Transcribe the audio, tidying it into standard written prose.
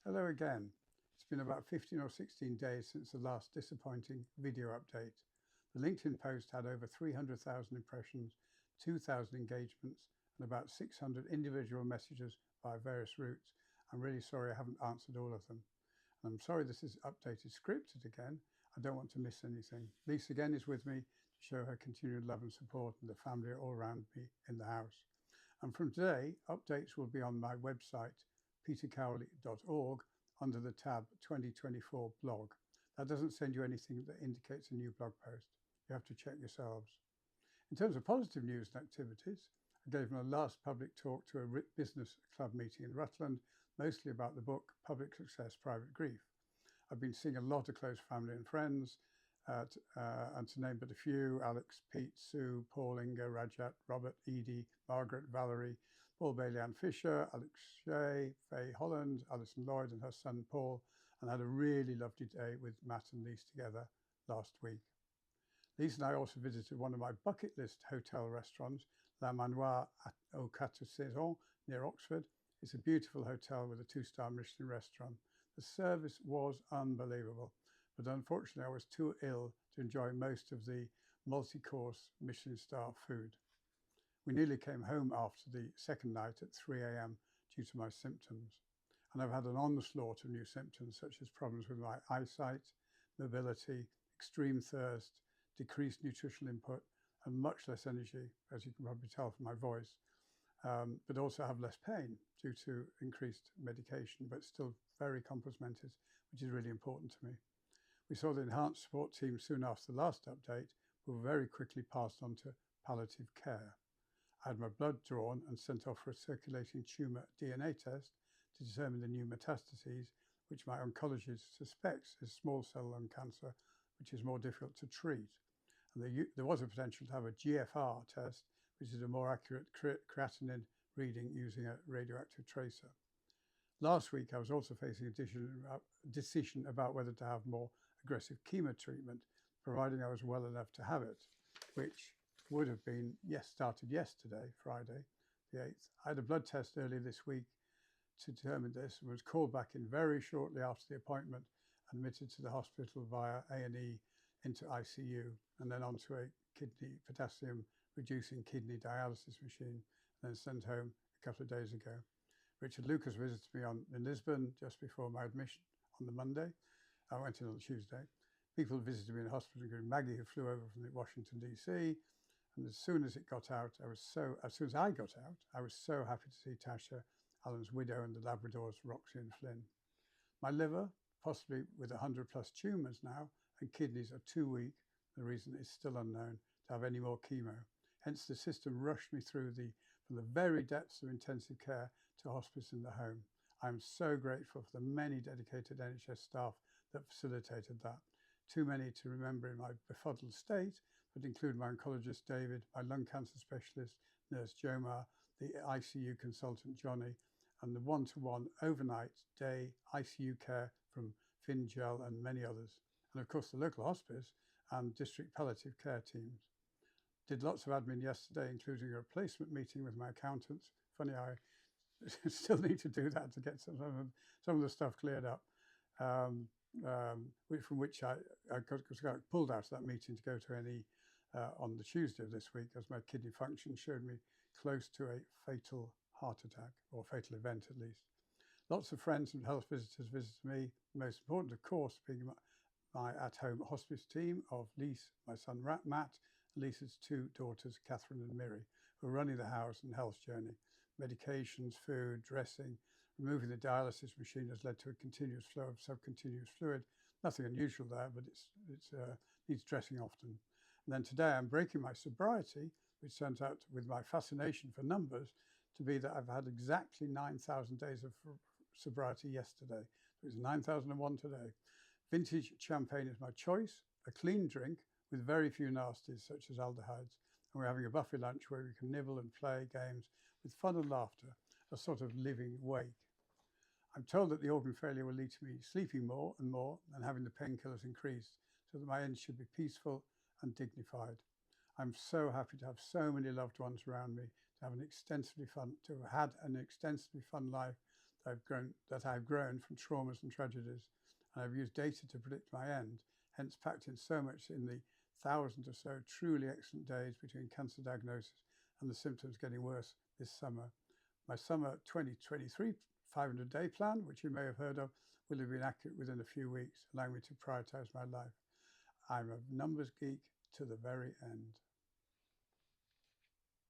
Hello again. It's been about 15 or 16 days since the last disappointing video update. The LinkedIn post had over 300,000 impressions, 2,000 engagements, and about 600 individual messages via various routes. I'm really sorry I haven't answered all of them. And I'm sorry this is updated scripted again. I don't want to miss anything. Lisa again is with me to show her continued love and support, and the family are all around me in the house. And from today, updates will be on my website, petercowley.org, under the tab 2024 blog. That doesn't send you anything that indicates a new blog post. You have to check yourselves. In terms of positive news and activities, I gave my last public talk to a business club meeting in Rutland, mostly about the book Public Success, Private Grief. I've been seeing a lot of close family and friends, and to name but a few: Alex, Pete, Sue, Paul, Inga, Rajat, Robert, Edie, Margaret, Valerie, Paul Bailey, Ann Fisher, Alex Shea, Faye Holland, Alison Lloyd and her son Paul, and had a really lovely day with Matt and Lise together last week. Lise and I also visited one of my bucket list hotel restaurants, La Manoir aux Quatre Saisons near Oxford. It's a beautiful hotel with a 2-star Michelin restaurant. The service was unbelievable, but unfortunately I was too ill to enjoy most of the multi-course Michelin star food. We nearly came home after the second night at 3 a.m. due to my symptoms. And I've had an onslaught of new symptoms, such as problems with my eyesight, mobility, extreme thirst, decreased nutritional input, and much less energy, as you can probably tell from my voice, but also have less pain due to increased medication, but still very complemented, which is really important to me. We saw the enhanced support team soon after the last update, but were very quickly passed on to palliative care. I had my blood drawn and sent off for a circulating tumour DNA test to determine the new metastases, which my oncologist suspects is small cell lung cancer, which is more difficult to treat. And there was a potential to have a GFR test, which is a more accurate creatinine reading using a radioactive tracer. Last week, I was also facing a decision about whether to have more aggressive chemo treatment, providing I was well enough to have it, which would have been started yesterday, Friday, the 8th. I had a blood test earlier this week to determine this, and was called back in very shortly after the appointment, admitted to the hospital via A&E into ICU, and then onto a potassium reducing kidney dialysis machine, and then sent home a couple of days ago. Richard Lucas visited me in Lisbon just before my admission on the Monday. I went in on Tuesday. People visited me in the hospital, including Maggie, who flew over from Washington, D.C. And as soon as I got out, I was so happy to see Tasha, Alan's widow, and the Labradors, Roxy and Flynn. My liver, possibly with 100 plus tumours now, and kidneys are too weak, the reason is still unknown, to have any more chemo. Hence the system rushed me through from the very depths of intensive care to hospice in the home. I am so grateful for the many dedicated NHS staff that facilitated that. Too many to remember in my befuddled state, but include my oncologist David, my lung cancer specialist nurse Jomar, the ICU consultant Johnny, and the one-to-one overnight day ICU care from Finn Gel and many others. And of course the local hospice and district palliative care teams. Did lots of admin yesterday, including a replacement meeting with my accountants. Funny, I still need to do that to get some of the stuff cleared up, from which I got pulled out of that meeting to go to A&E on the Tuesday of this week, as my kidney function showed me close to a fatal heart attack, or fatal event at least. Lots of friends and health visitors visited me. Most important, of course, being my at-home hospice team of Lise, my son Matt, and Lisa's 2 daughters, Catherine and Miri, who are running the house and health journey. Medications, food, dressing. Removing the dialysis machine has led to a continuous flow of subcutaneous fluid. Nothing unusual there, but it needs dressing often. And then today I'm breaking my sobriety, which turns out, with my fascination for numbers, to be that I've had exactly 9,000 days of sobriety yesterday. It was 9,001 today. Vintage champagne is my choice, a clean drink with very few nasties such as aldehydes. And we're having a buffet lunch where we can nibble and play games with fun and laughter, a sort of living wake. I'm told that the organ failure will lead to me sleeping more and having the painkillers increased, so that my end should be peaceful and dignified. I'm so happy to have so many loved ones around me, to have had an extensively fun life that I've grown from traumas and tragedies, and I've used data to predict my end, hence packed in so much in the thousands or so truly excellent days between cancer diagnosis and the symptoms getting worse this summer. My summer 2023 500-day plan, which you may have heard of, will have been accurate within a few weeks, allowing me to prioritize my life. I'm a numbers geek to the very end.